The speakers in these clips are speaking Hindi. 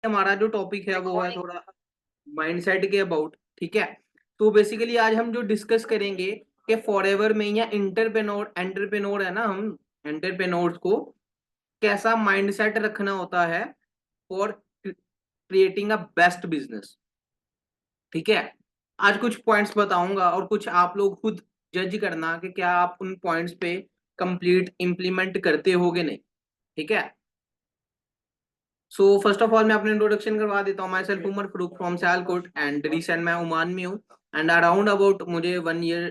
हमारा जो टॉपिक है वो है थोड़ा माइंडसेट के अबाउट। ठीक है, तो बेसिकली आज हम जो डिस्कस करेंगे कि फॉरएवर में या इंटरप्रेन्योर एंटरप्रेन्योर है ना, हम एंटरप्रेन्योर्स को कैसा माइंडसेट रखना होता है for creating a best business. ठीक है, आज कुछ पॉइंट्स बताऊंगा और कुछ आप लोग खुद जज करना कि क्या आप उन पॉइंट्स पे कंप्लीट इंप्लीमेंट करते होगे नहीं। ठीक है, सो फर्स्ट ऑफ ऑल मैं अपने इंट्रोडक्शन करवा देता हूँ। Myself Umar Farooq from Sialkot and recent मैं ओमान में हूँ। एंड अराउंड अबाउट मुझे 1 ईयर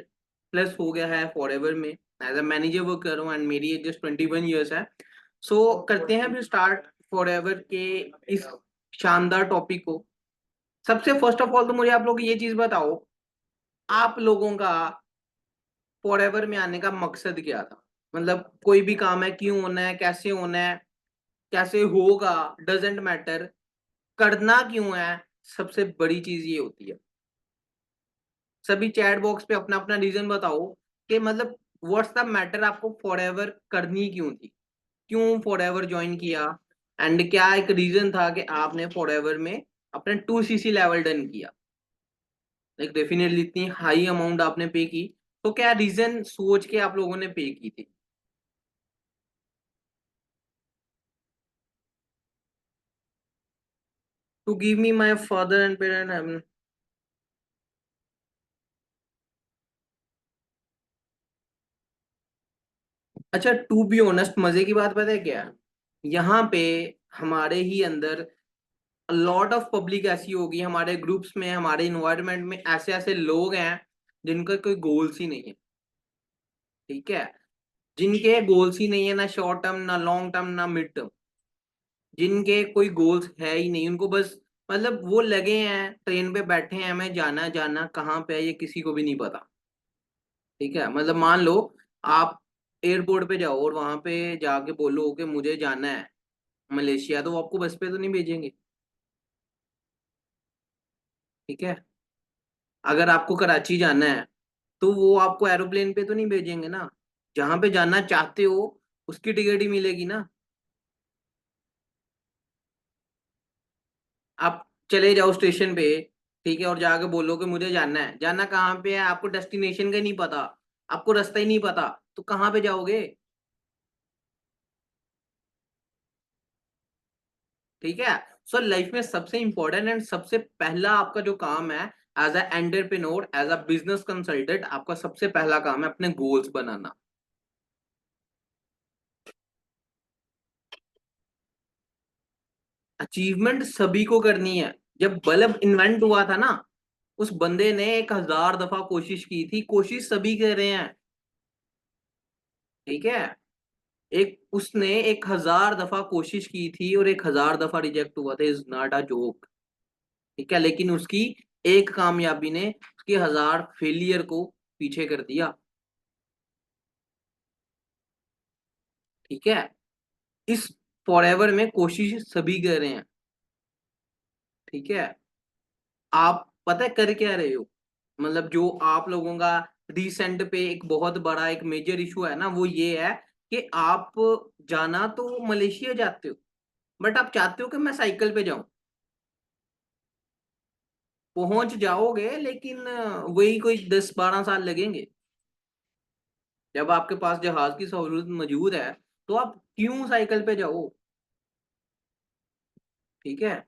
प्लस हो गया है फॉरएवर में एज अ मैनेजर वर्क कर रहा हूँ एंड मेरी एज जस्ट 21 ईयर्स है। सो करते हैं फिर स्टार्ट फॉरएवर के इस शानदार टॉपिक को। सबसे फर्स्ट ऑफ ऑल तो मुझे आप लोग ये चीज बताओ, आप लोगों का फॉरएवर में आने का मकसद क्या था? मतलब कोई भी काम है, क्यों होना है, कैसे होना है, कैसे होगा, डजेंट मैटर, करना क्यों है। सबसे बड़ी चीज ये होती है। सभी चैट बॉक्स पे अपना अपना रीजन बताओ कि मतलब व्हाट्स द मैटर, आपको फॉरएवर करनी क्यों थी, क्यों फॉरएवर ज्वाइन किया, एंड क्या एक रीजन था कि आपने फॉरएवर में अपने 2 सीसी लेवल डन किया। लाइक डेफिनेटली इतनी हाई अमाउंट आपने पे की, तो क्या रीजन सोच के आप लोगों ने पे की थी? To give me my father and parent. अच्छा, टू बी ऑनेस्ट, मजे की बात पता है क्या? यहाँ पे हमारे ही अंदर लॉट ऑफ पब्लिक ऐसी होगी, हमारे ग्रुप्स में, हमारे इन्वायरमेंट में ऐसे ऐसे लोग हैं जिनका कोई गोल्स ही नहीं है। ठीक है, जिनके गोल्स ही नहीं है, ना शॉर्ट टर्म ना लॉन्ग टर्म ना मिड टर्म, जिनके कोई गोल्स है ही नहीं, उनको बस मतलब वो लगे हैं ट्रेन पे बैठे हैं, हमें जाना जाना कहाँ पे है ये किसी को भी नहीं पता। ठीक है, मतलब मान लो आप एयरपोर्ट पे जाओ और वहां पे जाके बोलो कि मुझे जाना है मलेशिया, तो वो आपको बस पे तो नहीं भेजेंगे। ठीक है, अगर आपको कराची जाना है तो वो आपको एरोप्लेन पे तो नहीं भेजेंगे ना, जहां पे जाना चाहते हो उसकी टिकट ही मिलेगी ना। आप चले जाओ स्टेशन पे, ठीक है, और जाके बोलो कि मुझे जाना है, जाना कहाँ पे है, आपको डेस्टिनेशन का ही नहीं पता, आपको रास्ता ही नहीं पता, तो कहाँ पे जाओगे? ठीक है, सो लाइफ में सबसे इंपॉर्टेंट एंड सबसे पहला आपका जो काम है as a entrepreneur, as a business consultant, आपका सबसे पहला काम है अपने गोल्स बनाना। अचीवमेंट सभी को करनी है। जब बल्ब इन्वेंट हुआ था ना, उस बंदे ने 1000 दफा कोशिश की थी, कोशिश सभी कर रहे हैं। ठीक है, एक उसने 1000 दफा कोशिश की थी और 1000 दफा रिजेक्ट हुआ था, इज नॉट अ जोक। ठीक है, लेकिन उसकी एक कामयाबी ने उसके 1000 फेलियर को पीछे कर दिया। ठीक है, इस फॉरएवर में कोशिश सभी कर रहे हैं। ठीक है, आप पता है कर क्या रहे हो? मतलब जो आप लोगों का रिसेंट पे एक बहुत बड़ा एक मेजर इशू है ना, वो ये है कि आप जाना तो मलेशिया जाते हो, बट आप चाहते हो कि मैं साइकिल पे जाऊं। पहुंच जाओगे लेकिन वही कोई 10-12 साल लगेंगे। जब आपके पास जहाज की सहूलत मौजूद है तो आप क्यों साइकिल पे जाओ? ठीक है,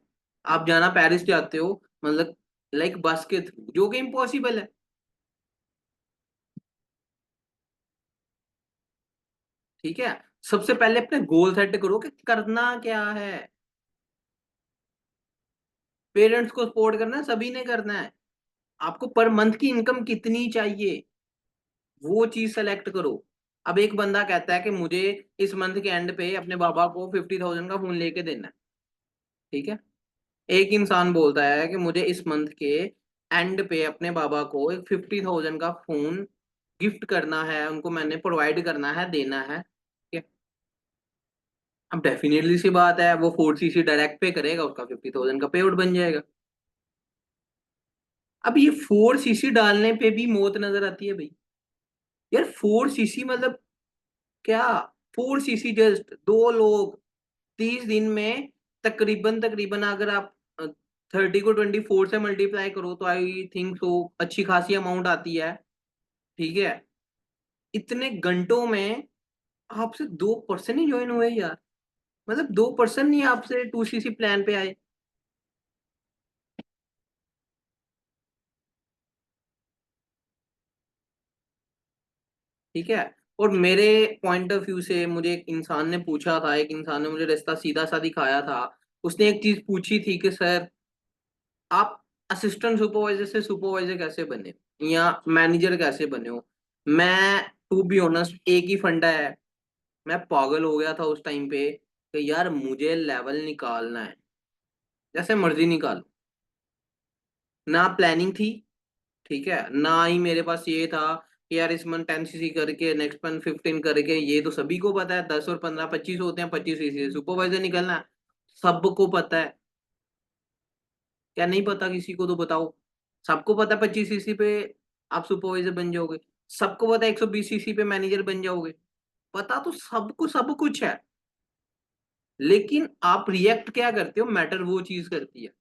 आप जाना पेरिस चाहते हो, मतलब लाइक बस के थ्रू, जो कि इम्पॉसिबल है। ठीक है, सबसे पहले अपने गोल सेट करो कि करना क्या है। पेरेंट्स को सपोर्ट करना है, सभी ने करना है। आपको पर मंथ की इनकम कितनी चाहिए, वो चीज सेलेक्ट करो। अब एक बंदा कहता है कि मुझे इस मंथ के एंड पे अपने बाबा को 50,000 का फोन लेके देना है। ठीक है, एक इंसान बोलता है कि मुझे इस मंथ के एंड पे अपने बाबा को एक 50,000 का फोन गिफ्ट करना है, उनको मैंने प्रोवाइड करना है, देना है। ठीक है, अब डेफिनेटली सी बात है वो 4 सीसी डायरेक्ट पे करेगा, उसका 50,000 का पे आउट बन जाएगा। अब ये 4 सीसी डालने पे भी मौत नजर आती है भाई। यार 4 सीसी मतलब क्या? 4 सीसी जस्ट 2 लोग 30 दिन में तकरीबन तकरीबन अगर आप 30 को 24 से मल्टीप्लाई करो तो आई थिंक सो अच्छी खासी अमाउंट आती है। ठीक है, इतने घंटों में आपसे 2% ही ज्वाइन हुए यार। मतलब 2% नहीं आपसे 2cc प्लान पे आए। ठीक है। और मेरे पॉइंट ऑफ व्यू से मुझे एक इंसान ने पूछा था, एक इंसान ने मुझे रास्ता सीधा सा दिखाया था। उसने एक चीज पूछी थी कि सर आप असिस्टेंट सुपरवाइजर से सुपरवाइजर कैसे बने या मैनेजर कैसे बने हो। मैं टू बी ऑनेस्ट एक ही फंडा है। मैं पागल हो गया था उस टाइम पे कि यार मुझे लेवल निकालना है, जैसे मर्जी निकाल। ना प्लानिंग थी, ठीक है, ना ही मेरे पास ये था कि यार इस मंथ 10cc करके नेक्स्ट मंथ 15 करके। ये तो सभी को पता है 10 और 15 25 होते हैं, 25cc सुपरवाइजर निकलना है, सबको पता है। क्या नहीं पता किसी को तो बताओ। सबको पता है 25cc पे आप सुपरवाइजर बन जाओगे। सबको पता है 120cc पे मैनेजर बन जाओगे। पता तो सबको सब कुछ है। लेकिन आप रिएक्ट क्या करते हो, मैटर वो चीज करती है।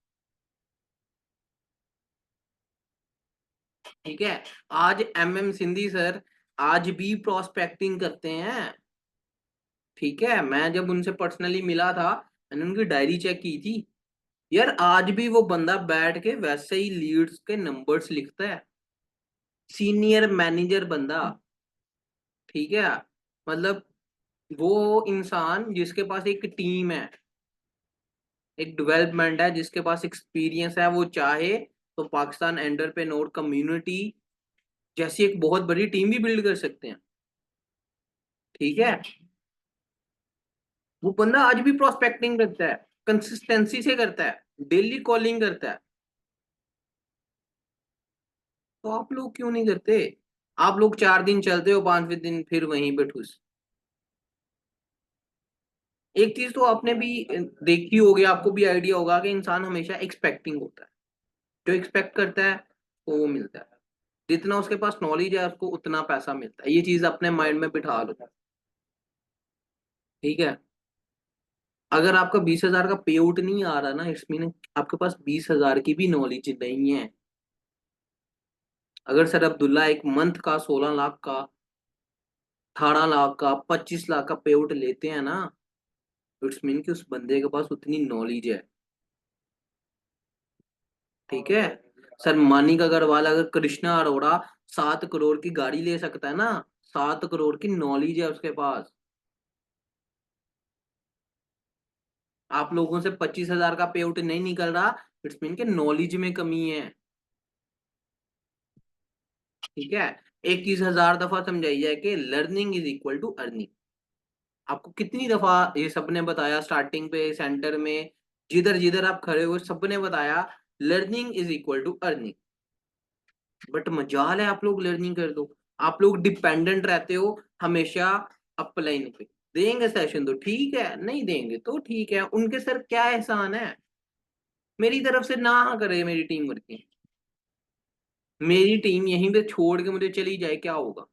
ठीक है। आज MM सिंधी सर आज भी प्रोस्पेक्टिंग करते हैं। ठीक है, मैं जब उनसे पर्सनली मिला था, मैंने उनकी डायरी चेक की थी। यार आज भी वो बंदा बैठ के वैसे ही लीड्स के नंबर्स लिखता है। सीनियर मैनेजर बंदा। ठीक है, मतलब वो इंसान जिसके पास एक टीम है, एक डेवलपमेंट है, जिसके पास एक्सपीरियंस है, वो चाहे तो पाकिस्तान एंटरप्रेन्योर कम्युनिटी जैसी एक बहुत बड़ी टीम भी बिल्ड कर सकते हैं। ठीक है, वो बंदा आज भी प्रोस्पेक्टिंग करता है, कंसिस्टेंसी से करता है, डेली कॉलिंग करता है। तो आप लोग क्यों नहीं करते। आप लोग 4 दिन चलते हो, 5वें दिन फिर वहीं पे ठूस। एक चीज तो आपने भी देखी होगी, आपको भी आइडिया होगा कि इंसान हमेशा एक्सपेक्टिंग होता है। जो एक्सपेक्ट करता है वो मिलता है। जितना उसके पास नॉलेज है उसको उतना पैसा मिलता है। ये चीज अपने माइंड में बिठा लो। ठीक है, अगर आपका 20,000 का पे आउट नहीं आ रहा ना, इट्स मीन आपके पास 20,000 की भी नॉलेज नहीं है। अगर सर अब्दुल्ला एक मंथ का 16 लाख का, 18 लाख का, 25 लाख का पे आउट लेते हैं ना, इट्स मीन कि उस बंदे के पास उतनी नॉलेज है। ठीक है, सर मानिक अग्रवाल, अगर कृष्णा अरोड़ा 7 करोड़ की गाड़ी ले सकता है ना, 7 करोड़ की नॉलेज है उसके पास। आप लोगों से 25,000 का पे आउट नहीं निकल रहा, इट्स मीन के नॉलेज में कमी है। ठीक है, एक चीज 1000 दफा समझाई जाए कि learning is equal to earning. आपको कितनी दफा ये सबने बताया स्टार्टिंग पे सेंटर में, जिधर जिधर आप खड़े हुए सबने बताया learning is equal to earning. But मजाल है आप लोग लर्निंग कर दो। आप लोग डिपेंडेंट रहते हो हमेशा अपलाइन पे। देंगे सेशन तो ठीक है, नहीं देंगे तो ठीक है, उनके सर क्या एहसान है। मेरी तरफ से ना करे मेरी टीम वर्किंग, मेरी टीम यहीं पे छोड़ के मुझे चली जाए, क्या होगा।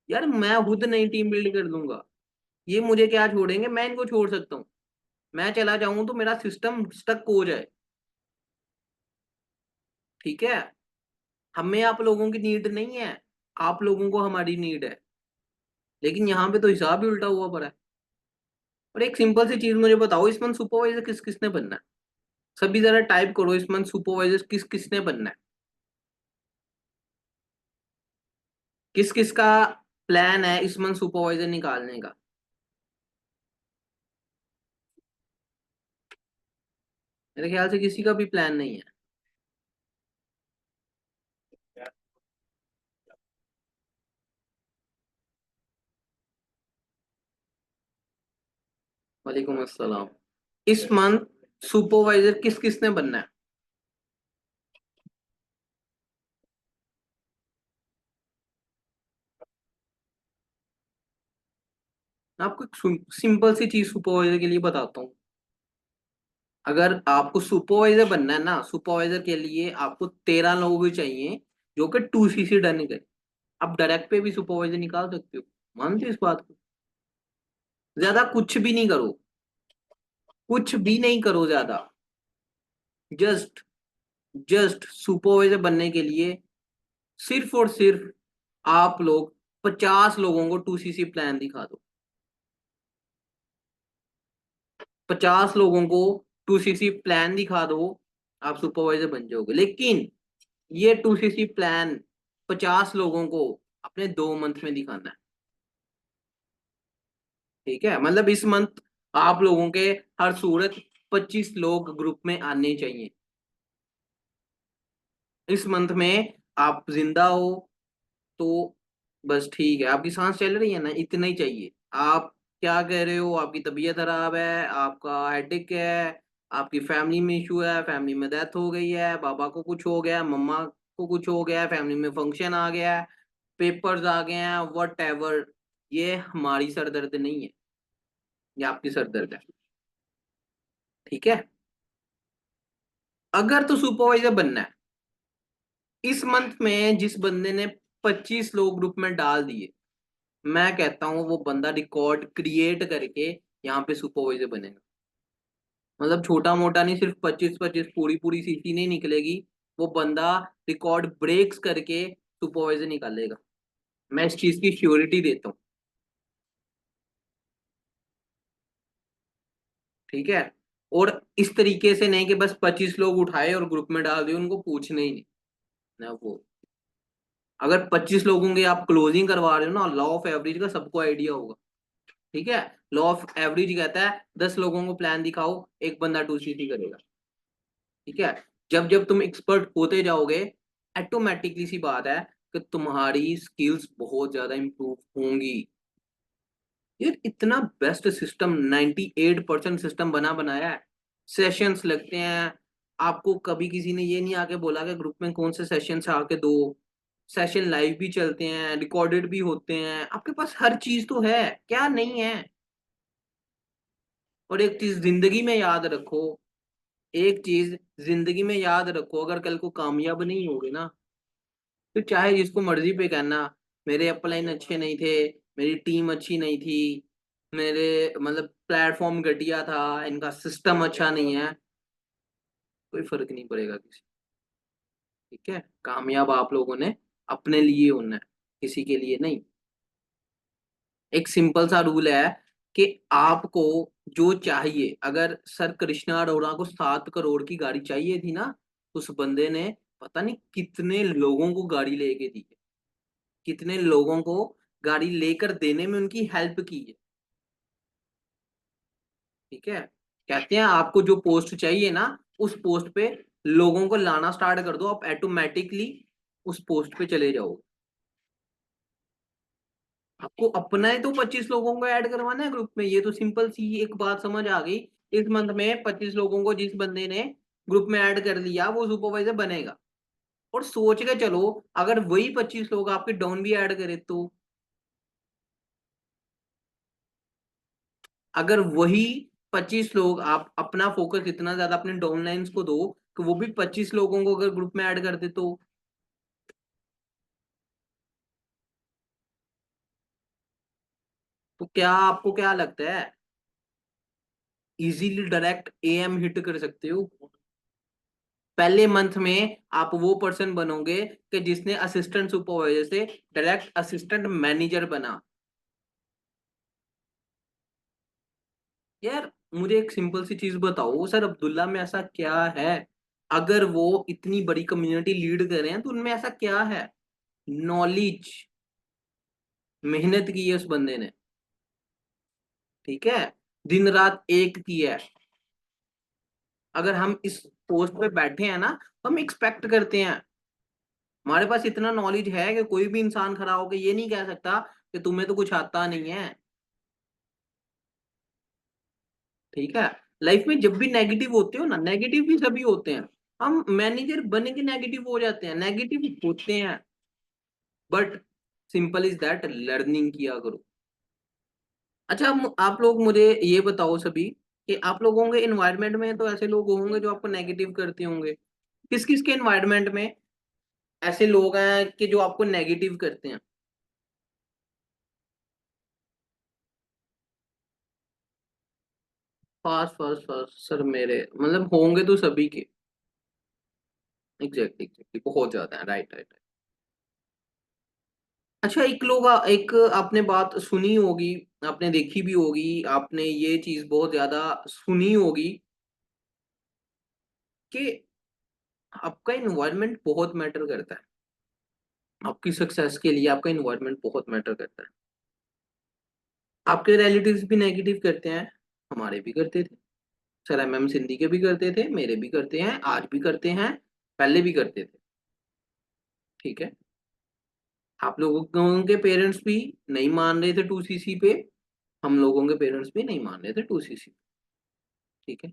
यार मैं खुद नई टीम बिल्ड कर दूंगा। ये मुझे क्या छोड़ेंगे, मैं इनको छोड़ सकता हूँ। मैं चला जाऊं तो मेरा सिस्टम स्टक हो जाए। ठीक है, हमें आप लोगों की नीड नहीं है, आप लोगों को हमारी नीड है। लेकिन यहाँ पे तो हिसाब ही उल्टा हुआ पड़ा है। और एक सिंपल सी चीज मुझे बताओ, इस मंथ सुपरवाइजर किस किसने बनना है। सभी जरा टाइप करो, इस मंथ सुपरवाइजर किस किसने बनना है। किस किस का प्लान है इस मंथ सुपरवाइजर निकालने का। मेरे ख्याल से किसी का भी प्लान नहीं है। वालेकुम अस्सलाम। इस मंथ सुपरवाइजर किस किसने बनना है। मैं आपको एक सिंपल सी चीज सुपरवाइजर के लिए बताता हूँ। अगर आपको सुपरवाइजर बनना है ना, सुपरवाइजर के लिए आपको 13 लोग चाहिए जो कि 2cc डन करे। आप डायरेक्ट पे भी सुपरवाइजर निकाल सकते हो, मानते हो इस बात को। ज्यादा कुछ भी नहीं करो, कुछ भी नहीं करो ज्यादा, जस्ट जस्ट सुपरवाइजर बनने के लिए सिर्फ और सिर्फ आप लोग 50 लोगों को 2cc प्लान दिखा दो। 50 लोगों को 2cc प्लान दिखा दो, आप सुपरवाइजर बन जाओगे। लेकिन ये 2cc प्लान 50 लोगों को अपने 2 मंथ में दिखाना है। ठीक है, मतलब इस मंथ आप लोगों के हर सूरत 25 लोग ग्रुप में आने चाहिए। इस मंथ में आप जिंदा हो तो बस ठीक है, आपकी सांस चल रही है ना, इतना ही चाहिए। आप क्या कह रहे हो, आपकी तबीयत खराब है, आपका हेडेक है, आपकी फैमिली में इशू है, फैमिली में डेथ हो गई है, पापा को कुछ हो गया, मम्मा को कुछ हो गया, फैमिली में फंक्शन आ गया है, पेपर्स आ गए हैं, वट एवर, ये हमारी सरदर्द नहीं है, ये आपकी सरदर्द है। ठीक है, अगर तो सुपरवाइजर बनना है, इस मंथ में जिस बंदे ने 25 लोग ग्रुप में डाल दिए, मैं कहता हूँ वो बंदा रिकॉर्ड क्रिएट करके यहाँ पे सुपरवाइजर बनेगा। मतलब छोटा मोटा नहीं, सिर्फ 25-25 पूरी पूरी सीसी नहीं निकलेगी, वो बंदा रिकॉर्ड ब्रेक्स करके सुपरवाइजर निकालेगा। मैं इस चीज की श्योरिटी देता हूँ। ठीक है, और इस तरीके से नहीं कि बस 25 लोग उठाए और ग्रुप में डाल दिए, उनको पूछने ही नहीं ना वो। अगर 25 लोगों की आप क्लोजिंग करवा रहे हो ना, लॉ ऑफ एवरेज का सबको आइडिया होगा। ठीक है, लॉ ऑफ एवरेज कहता है 10 लोगों को प्लान दिखाओ, एक बंदा 2cc करेगा। ठीक है, जब जब तुम एक्सपर्ट होते जाओगे, ऑटोमेटिकली सी बात है कि तुम्हारी स्किल्स बहुत ज्यादा इंप्रूव होंगी। यार इतना बेस्ट सिस्टम, 98% सिस्टम बना बनाया है। सेशंस लगते हैं, आपको कभी किसी ने ये नहीं आके बोला कि ग्रुप में कौन से सेशंस आके दो। सेशन लाइव भी चलते हैं, रिकॉर्डेड भी होते हैं, आपके पास हर चीज तो है, क्या नहीं है। और एक चीज जिंदगी में याद रखो, एक चीज जिंदगी में याद रखो, अगर कल को कामयाब नहीं होगे ना, तो चाहे जिसको मर्जी पे कहना, मेरे अपलाइन अच्छे नहीं थे, मेरी टीम अच्छी नहीं थी, मेरे मतलब प्लेटफॉर्म घटिया था, इनका सिस्टम अच्छा नहीं है, कोई फर्क नहीं पड़ेगा किसी। ठीक है, कामयाब आप लोगों ने अपने लिए होना है, किसी के लिए नहीं। एक सिंपल सा रूल है कि आपको जो चाहिए, अगर सर कृष्णा अरोड़ा को 7 करोड़ की गाड़ी चाहिए थी ना, उस बंदे ने पता नहीं कितने लोगों को गाड़ी लेके दी है, कितने लोगों को गाड़ी लेकर देने में उनकी हेल्प की है। ठीक है, कहते हैं आपको जो पोस्ट चाहिए ना, उस पोस्ट पे लोगों को लाना स्टार्ट कर दो, आप ऑटोमेटिकली उस पोस्ट पे चले जाओगे। आपको अपना ही तो 25 लोगों को ऐड करवाना है ग्रुप में, ये तो सिंपल सी एक बात समझ आ गई। इस मंथ में 25 लोगों को जिस बंदे ने ग्रुप में ऐड कर लिया, वो सुपरवाइजर बनेगा। और सोच के चलो, अगर वही 25 लोग आपके डाउन भी ऐड करे तो, अगर वही 25 लोग, आप अपना फोकस इतना ज्यादा अपने डाउनलाइंस को दो कि वो भी 25 लोगों को अगर ग्रुप में ऐड कर दे तो क्या आपको क्या लगता है, इजीली डायरेक्ट एएम हिट कर सकते हो? पहले मंथ में आप वो पर्सन बनोगे कि जिसने असिस्टेंट सुपरवाइजर से डायरेक्ट असिस्टेंट मैनेजर बना। यार मुझे एक सिंपल सी चीज बताओ सर, अब्दुल्ला में ऐसा क्या है? अगर वो इतनी बड़ी कम्युनिटी लीड कर रहे हैं तो उनमें ऐसा क्या है? नॉलेज, मेहनत की है उस बंदे ने। ठीक है, दिन रात एक की है। अगर हम इस पोस्ट पे बैठे हैं ना, तो हम एक्सपेक्ट करते हैं, हमारे पास इतना नॉलेज है कि कोई भी इंसान खड़ा होकर ये नहीं कह सकता कि तुम्हें तो कुछ आता नहीं है। ठीक है, लाइफ में जब भी नेगेटिव होते हो ना, नेगेटिव भी सभी होते हैं, हम मैनेजर बने के नेगेटिव हो जाते हैं, नेगेटिव होते हैं, but simple is that, learning किया करो। अच्छा, आप लोग मुझे ये बताओ सभी कि आप लोगों के इन्वायरमेंट में तो ऐसे लोग होंगे जो आपको नेगेटिव करते होंगे। किस किस के इन्वायरमेंट में ऐसे लोग हैं कि जो आपको नेगेटिव करते हैं? फास्ट फास्ट फास्ट सर, मेरे मतलब होंगे तो सभी के। एग्जैक्टली एग्जैक्टली, बहुत ज्यादा है। Right right. अच्छा, एक लोग एक आपने बात सुनी होगी, आपने देखी भी होगी, आपने ये चीज बहुत ज्यादा सुनी होगी कि आपका इन्वायरमेंट बहुत मैटर करता है। आपकी सक्सेस के लिए आपका इन्वायरमेंट बहुत मैटर करता है। आपके रिलेटिव्स भी नेगेटिव करते हैं, हमारे भी करते थे। सर एमएम सिंधी के भी करते थे, मेरे भी करते हैं, आज भी करते हैं, पहले भी करते थे। ठीक है। आप लोगों के पेरेंट्स भी नहीं मान रहे थे 2cc पे, हम लोगों के पेरेंट्स भी नहीं मान रहे थे 2cc। ठीक है।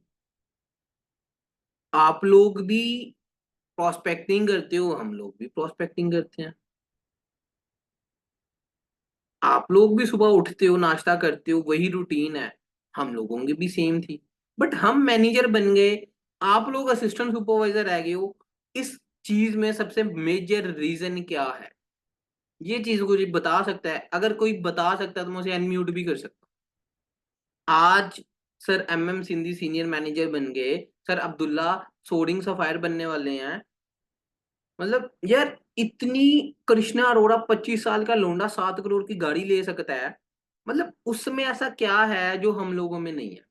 आप लोग भी प्रोस्पेक्टिंग करते हो, हम लोग भी प्रोस्पेक्टिंग करते हैं। आप लोग भी सुबह उठते हो, नाश्ता करते हो, वही रूटीन है, हम लोगों की भी सेम थी। बट हम मैनेजर बन गए, आप लोग असिस्टेंट सुपरवाइजर रह गए हो। इस चीज में सबसे मेजर रीजन क्या है? ये चीज कोई बता सकता है? अगर कोई बता सकता है तो मैं उसे अनम्यूट भी कर सकता हूँ। आज sir MM Sindhi senior manager बन गए, सर अब्दुल्ला सोडिंग सफायर बनने वाले हैं। मतलब यार, इतनी कृष्णा अरोड़ा 25 साल का लोंडा 7 करोड़ की गाड़ी ले सकता है। मतलब उसमें ऐसा क्या है जो हम लोगों में नहीं है?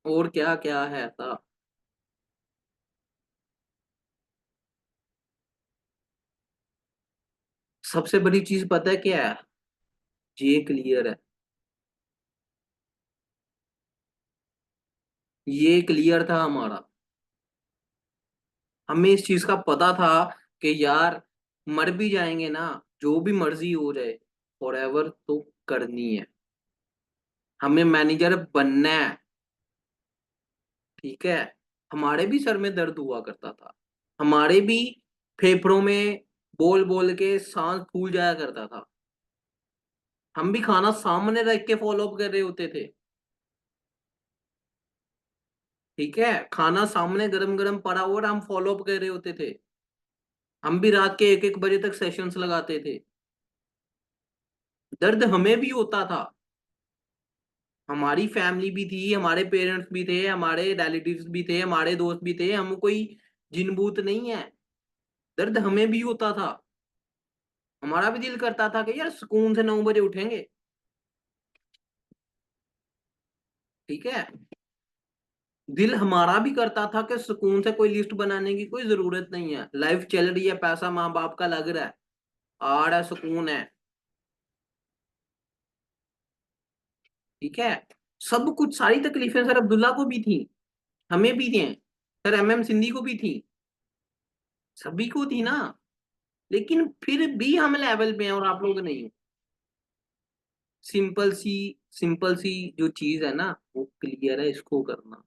और क्या क्या है ऐसा? सबसे बड़ी चीज पता है क्या है? ये क्लियर है। ये क्लियर था हमारा। हमें इस चीज का पता था कि यार, मर भी जाएंगे ना, जो भी मर्जी हो जाए, फॉरएवर तो करनी है। हमें मैनेजर बनना है। ठीक है। हमारे भी सर में दर्द हुआ करता था, हमारे भी फेफड़ों में बोल बोल के सांस फूल जाया करता था। हम भी खाना सामने रख के फॉलो अप कर रहे होते थे। ठीक है। खाना सामने गरम गरम पड़ा हुआ और हम फॉलो अप कर रहे होते थे। हम भी रात के 1-1 बजे तक सेशंस लगाते थे। दर्द हमें भी होता था। हमारी फैमिली भी थी, हमारे पेरेंट्स भी थे, हमारे रिलेटिव्स भी थे, हमारे दोस्त भी थे, हम कोई जिनबूत नहीं है। दर्द हमें भी होता था। हमारा भी दिल करता था कि यार सुकून से 9 बजे उठेंगे। ठीक है। दिल हमारा भी करता था कि सुकून से कोई लिस्ट बनाने की कोई जरूरत नहीं है, लाइफ चल रही है, पैसा माँ बाप का लग रहा है, आड़ है, सुकून है। ठीक है। सब कुछ, सारी तकलीफें सर अब्दुल्ला को भी थी, हमें भी थी, सर एमएम सिंधी को भी थी, सभी को थी ना। लेकिन फिर भी हम लेवल पे हैं और आप लोग नहीं। सिंपल सी, सिंपल सी जो चीज है ना, वो क्लियर है, इसको करना।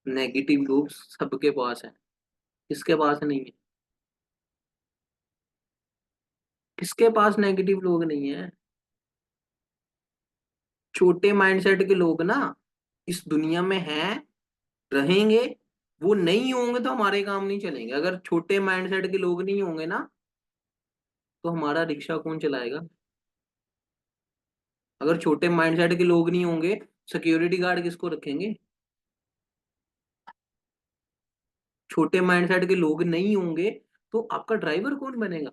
नेगेटिव लोग सबके पास है, किसके पास नहीं है? किसके पास नेगेटिव लोग नहीं है? छोटे माइंडसेट के लोग ना इस दुनिया में हैं, रहेंगे। वो नहीं होंगे तो हमारे काम नहीं चलेंगे। अगर छोटे माइंडसेट के लोग नहीं होंगे ना, तो हमारा रिक्शा कौन चलाएगा? अगर छोटे माइंडसेट के लोग नहीं होंगे, सिक्योरिटी गार्ड किसको रखेंगे? छोटे माइंडसेट के लोग नहीं होंगे तो आपका ड्राइवर कौन बनेगा?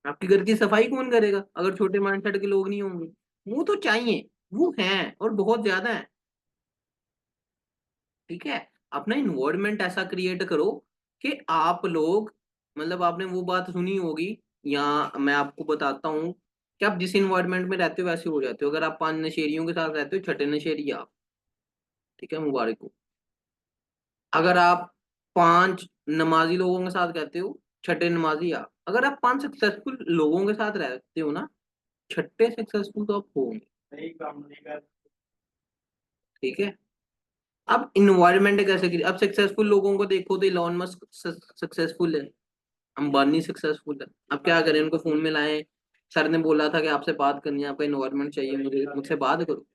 आपके घर की सफाई कौन करेगा अगर छोटे माइंडसेट के लोग नहीं होंगे? वो तो चाहिए, वो हैं और बहुत ज्यादा है। ठीक है। अपना इन्वायरमेंट ऐसा क्रिएट करो कि आप लोग, मतलब आपने वो बात सुनी होगी, या मैं आपको बताता हूँ कि आप जिस इन्वायरमेंट में रहते हो वैसे हो जाते हो। अगर आप 5 नशेरियों के साथ रहते हो, छठे नशेरी आप। ठीक है, मुबारक हो। अगर आप 5 नमाजी लोगों के साथ रहते हो, छठे नमाजी आप। अगर आप 5 सक्सेसफुल लोगों के साथ रहते हो ना, छठे सक्सेसफुल तो आप होंगे। ठीक है। अब इन्वायरमेंट कैसे अब सक्सेसफुल लोगों को देखो तो इलॉन मस्क सक्सेसफुल है, अंबानी सक्सेसफुल है। अब क्या करें, उनको फोन में लाएं? सर ने बोला था कि आपसे बात करनी है, आपका इन्वायरमेंट चाहिए मुझे, मुझसे बात करो।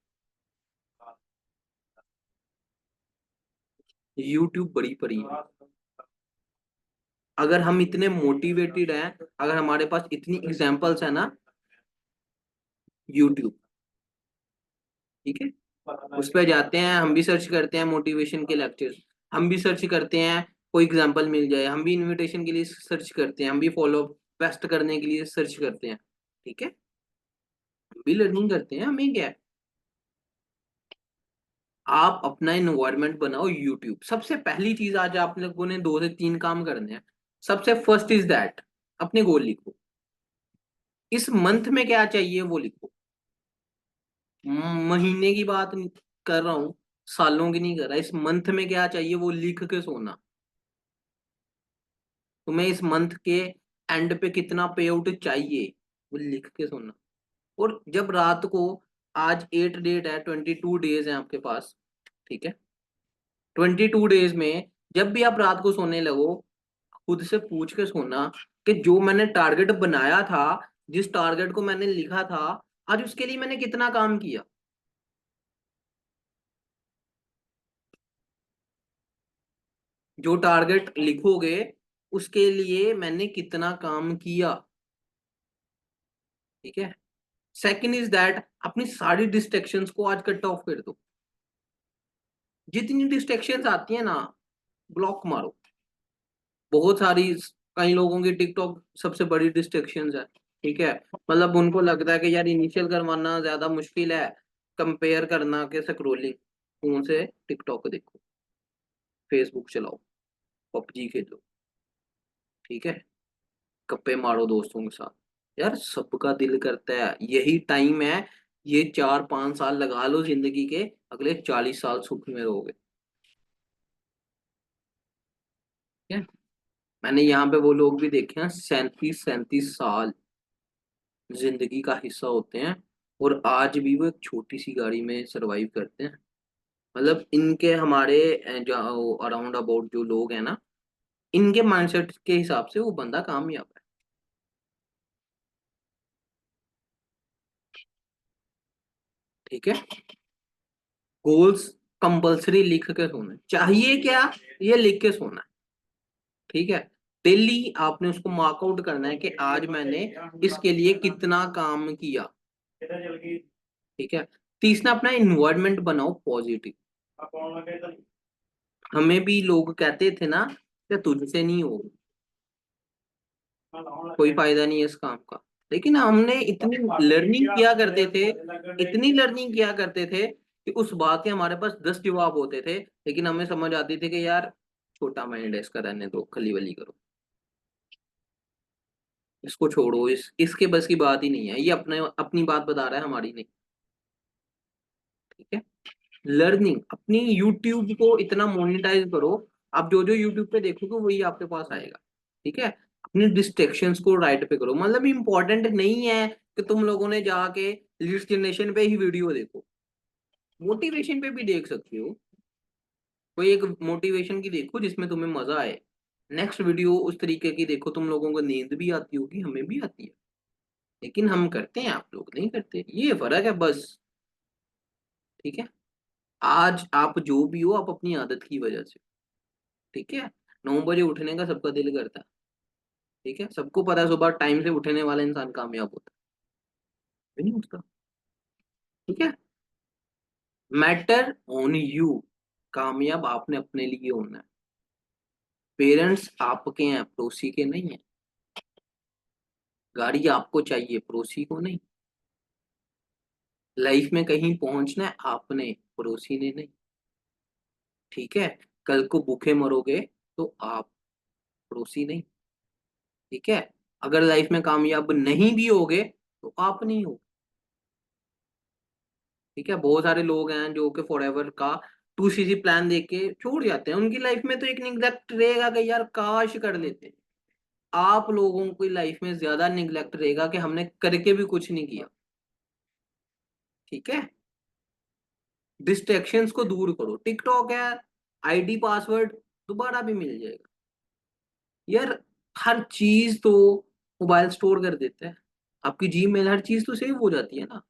यूट्यूब बड़ी पड़ी है। अगर हम इतने मोटिवेटेड हैं, अगर हमारे पास इतनी एग्जांपल्स है ना, यूट्यूब, ठीक है, उस पर जाते हैं, हम भी सर्च करते हैं मोटिवेशन के लेक्चर्स, हम भी सर्च करते हैं कोई एग्जांपल मिल जाए, हम भी इनविटेशन के लिए सर्च करते हैं, हम भी फॉलो बेस्ट करने के लिए सर्च करते हैं, ठीक है, हम भी लर्निंग करते हैं, हमें क्या है। आप अपना इन्वायरमेंट बनाओ यूट्यूब। सबसे पहली चीज आज आप लोगों ने 2 से 3 काम करने हैं। सबसे फर्स्ट इज दैट, अपने गोल लिखो, इस मंथ में क्या चाहिए वो लिखो। महीने की बात नहीं कर रहा हूँ, सालों की नहीं कर रहा, इस मंथ में क्या चाहिए वो लिख के सोना। तुम्हें इस मंथ के एंड पे कितना पे आउट चाहिए वो लिख के सोना। और जब रात को, आज 8 डेट है, 22 डेज है आपके पास, ठीक है, 22 डेज में जब भी आप रात को सोने लगो, खुद से पूछ के सोना कि जो मैंने टारगेट बनाया था, जिस टारगेट को मैंने लिखा था, आज उसके लिए मैंने कितना काम किया। जो टारगेट लिखोगे उसके लिए मैंने कितना काम किया, ठीक है। सेकंड इज दैट, अपनी सारी डिस्ट्रैक्शंस को आज कट ऑफ कर दो। जितनी डिस्ट्रैक्शंस आती है ना, ब्लॉक मारो। बहुत सारी, कई लोगों की टिकटॉक सबसे बड़ी डिस्ट्रैक्शंस है, ठीक है। मतलब उनको लगता है कि यार इनिशियल करवाना ज्यादा मुश्किल है, कंपेयर करना के स्क्रोलिंग, फोन से टिकटॉक देखो, फेसबुक चलाओ, पबजी खेलो, ठीक है, गप्पे मारो दोस्तों के साथ। यार सबका दिल करता है, यही टाइम है, ये 4-5 साल लगा लो जिंदगी के, अगले 40 साल सुख में रहोगे, ठीक है। मैंने यहाँ पे वो लोग भी देखे हैं, 37-37 साल जिंदगी का हिस्सा होते हैं, और आज भी वो एक छोटी सी गाड़ी में सरवाइव करते हैं। मतलब इनके हमारे जो अराउंड अबाउट जो लोग हैं ना, इनके माइंडसेट के हिसाब से वो बंदा कामयाब है, ठीक है। गोल्स कंपल्सरी लिख के सोना है। चाहिए क्या, ये लिख के सोना है, ठीक है। डेली आपने उसको मार्कआउट करना है कि आज मैंने इसके लिए कितना काम किया, ठीक है। तीसरा, अपना इन्वायरमेंट बनाओ पॉजिटिव। हमें भी लोग कहते थे ना कि तुझसे नहीं होगा, कोई फायदा नहीं है इस काम का, लेकिन हमने इतनी लर्निंग किया करते थे, इतनी लर्निंग किया करते थे कि उस बात के हमारे पास 10 जवाब होते थे, लेकिन हमें समझ आती थी कि यार छोटा माइंड है इसका, रहने दो, खली वली करो, इसको छोड़ो, इसके बस की बात ही नहीं है, ये अपने अपनी बात बता रहा है, हमारी नहीं, ठीक है। लर्निंग, अपनी यूट्यूब को इतना मोनिटाइज करो, आप जो जो यूट्यूब पे देखोगे वही आपके पास आएगा, ठीक है। अपनी डिस्ट्रेक्शंस को राइट पे करो, मतलब इंपॉर्टेंट नहीं है कि तुम लोगों ने जाके लीड्स जनरेशन पे ही वीडियो देखो, मोटिवेशन पे भी देख सकते हो। कोई एक मोटिवेशन की देखो जिसमें तुम्हें मजा आए, नेक्स्ट वीडियो उस तरीके की देखो, तुम लोगों को नींद भी आती होगी, हमें भी आती है, लेकिन हम करते हैं, आप लोग नहीं करते, ये फर्क है बस, ठीक है। आज आप जो भी हो, आप अपनी आदत की वजह से, ठीक है। 9 बजे उठने का सबका दिल करता है, ठीक है, सबको पता है सुबह टाइम से उठने वाला इंसान कामयाब होता है, नहीं उठता, ठीक है। मैटर ऑन यू, कामयाब आपने अपने लिए होना है। पेरेंट्स आपके हैं, पड़ोसी के नहीं है। गाड़ी आपको चाहिए, पड़ोसी को नहीं। लाइफ में कहीं पहुंचना है आपने, पड़ोसी ने नहीं, ठीक है। कल को भूखे मरोगे तो आप, पड़ोसी नहीं, ठीक है। अगर लाइफ में कामयाब नहीं भी होगे तो आप नहीं हो, ठीक है। बहुत सारे लोग हैं जो कि फॉरएवर का 2 CC प्लान देख के छोड़ जाते हैं, उनकी लाइफ में तो एक निग्लेक्ट रहेगा कि यार काश कर लेते। आप लोगों की लाइफ में ज्यादा निग्लेक्ट रहेगा कि हमने करके भी कुछ नहीं किया, ठीक है। डिस्ट्रैक्शंस को दूर करो, टिकटॉक है, आईडी पासवर्ड दोबारा भी मिल जाएगा, यार हर चीज तो मोबाइल स्टोर कर देता है, आपकी जीमेल हर चीज तो सेव हो जाती है ना,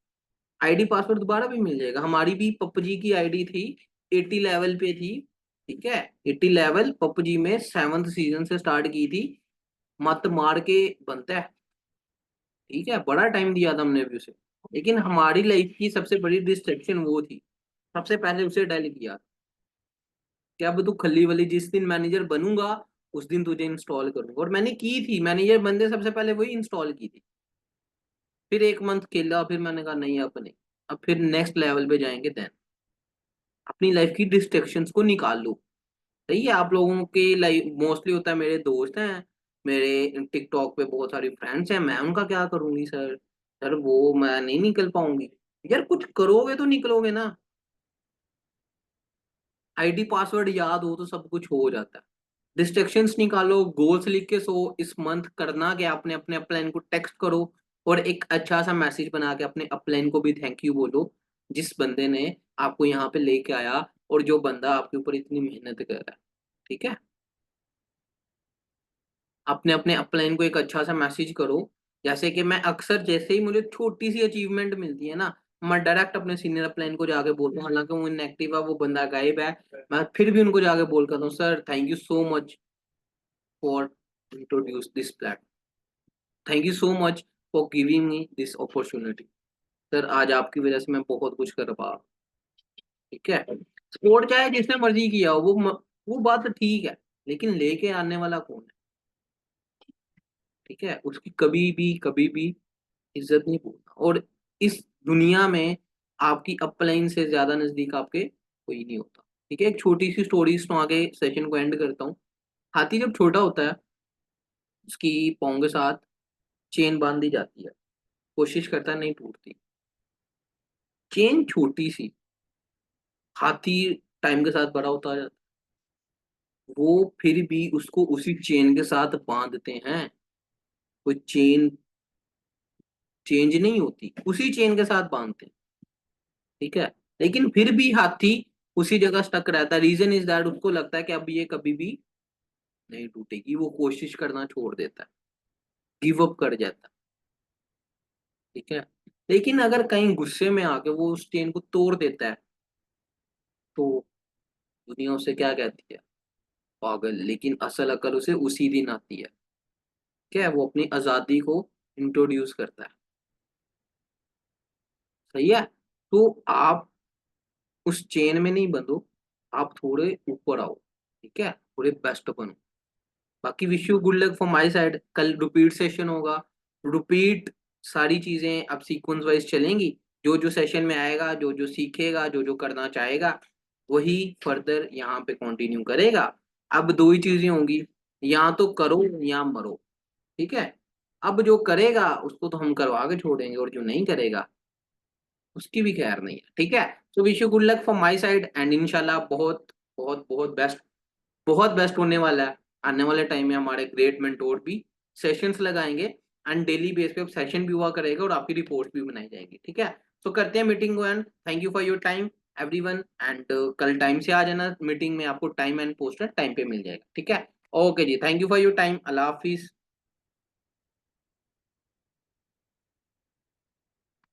आईडी पासवर्ड दोबारा भी मिल जाएगा। हमारी भी पबजी की आईडी थी, 80 लेवल पे थी, ठीक है। 80 लेवल पबजी में 7th सीजन से स्टार्ट की थी, मत मार के बनता है। ठीक है, बड़ा टाइम दिया था हमने भी उसे, लेकिन हमारी लाइफ की सबसे बड़ी डिस्ट्रैक्शन वो थी, सबसे पहले उसे डेल किया कि अब तू खली वाली, जिस दिन मैनेजर बनूंगा उस दिन तुझे इंस्टॉल करूंगा, और मैंने की थी, मैनेजर बंदे सबसे पहले वही इंस्टॉल की थी। फिर एक मंथ खेला, फिर मैंने कहा नहीं अब नहीं, अब फिर नेक्स्ट लेवल पे जाएंगे देन। अपनी लाइफ की डिस्ट्रैक्शंस को निकाल लो। सही है, आप लोगों की लाइफ मोस्टली होता है, मेरे दोस्त हैं, मेरे टिकटॉक पे बहुत सारे फ्रेंड्स हैं, मैं उनका क्या करूंगी सर, सर वो मैं नहीं निकल पाऊंगी। यार कुछ करोगे तो निकलोगे ना। आईडी पासवर्ड याद हो तो सब कुछ हो जाता है। डिस्ट्रैक्शंस निकालो, गोल्स लिख के सो, इस मंथ करना क्या, अपने अपने अपलाइन को टेक्स्ट करो, और एक अच्छा सा मैसेज बना के अपने अपलाइन को भी थैंक यू बोलो, जिस बंदे ने आपको यहाँ पे लेके आया, और जो बंदा आपके ऊपर इतनी मेहनत कर रहा है। ठीक है, अपने अपने अपलाइन को एक अच्छा सा मैसेज करो। जैसे कि मैं अक्सर, जैसे ही मुझे छोटी सी अचीवमेंट मिलती है ना, मैं डायरेक्ट अपने सीनियर अपलाइन को जाके बोलता हूँ, हालांकि वो इनएक्टिव है, वो बंदा गायब है, मैं फिर भी उनको जाके बोल करता हूँ, sir thank you so much for introduce this platform, thank you so much for giving me this opportunity. Sir आज आपकी वजह से मैं बहुत कुछ कर पा रहा हूँ। ठीक है, स्पोर्ट चाहे जिसने मर्जी किया हो, वो बात तो ठीक है, लेकिन लेके आने वाला कौन है। ठीक है, उसकी कभी भी इज्जत नहीं भूलना। और इस दुनिया में आपकी अपलाइन से ज्यादा नजदीक आपके कोई नहीं होता। ठीक है, एक छोटी सी स्टोरी सुना के सेशन को एंड करता हूँ। हाथी जब छोटा होता है, उसकी पाँव के साथ चेन बांध दी जाती है, कोशिश करता है नहीं टूटती। चेन छोटी सी, हाथी टाइम के साथ बड़ा होता जाता है, वो फिर भी उसको उसी चेन के साथ बांधते हैं। कोई चेन चेंज नहीं होती, उसी चेन के साथ बांधते हैं। ठीक है, लेकिन फिर भी हाथी उसी जगह स्टक रहता है। रीजन इज दैट उसको लगता है कि अब ये कभी भी नहीं टूटेगी, वो कोशिश करना छोड़ देता है, गिव अप कर जाता है। ठीक है, लेकिन अगर कहीं गुस्से में आके वो उस चेन को तोड़ देता है, तो दुनिया उसे क्या कहती है, पागल। लेकिन असल अकल उसे उसी दिन आती है। क्या है, वो अपनी आजादी को इंट्रोड्यूस करता है। सही है, तो आप उस चेन में नहीं बंधो, आप थोड़े ऊपर आओ। ठीक है, थोड़े बेस्ट बनो। बाकी wish you good luck from my side. कल रिपीट सेशन होगा, रिपीट सारी चीजें अब सीक्वेंस वाइज चलेंगी। जो जो सेशन में आएगा, जो जो सीखेगा, जो जो करना चाहेगा, वही फर्दर यहाँ पे कंटिन्यू करेगा। अब दो ही चीजें होंगी, या तो करो या मरो। ठीक है, अब जो करेगा उसको तो हम करवा के छोड़ेंगे, और जो नहीं करेगा उसकी भी खैर नहीं है। ठीक है, तो wish you good luck from my side, and इंशाल्लाह बहुत बहुत बहुत बेस्ट, बहुत बेस्ट होने वाला है। आने वाले टाइम में हमारे ग्रेट मेंटोर भी सेशंस लगाएंगे, एंड डेली बेस पे सेशन भी हुआ करेगा, और आपकी रिपोर्ट भी बनाई जाएगी। ठीक है, तो करते हैं मीटिंग को, and thank you for your time everyone. And कल टाइम से आ जाना मीटिंग में, आपको टाइम एंड पोस्टर टाइम पे मिल जाएगा। ठीक है, okay ji, thank you for your time, अल्लाह हाफिज।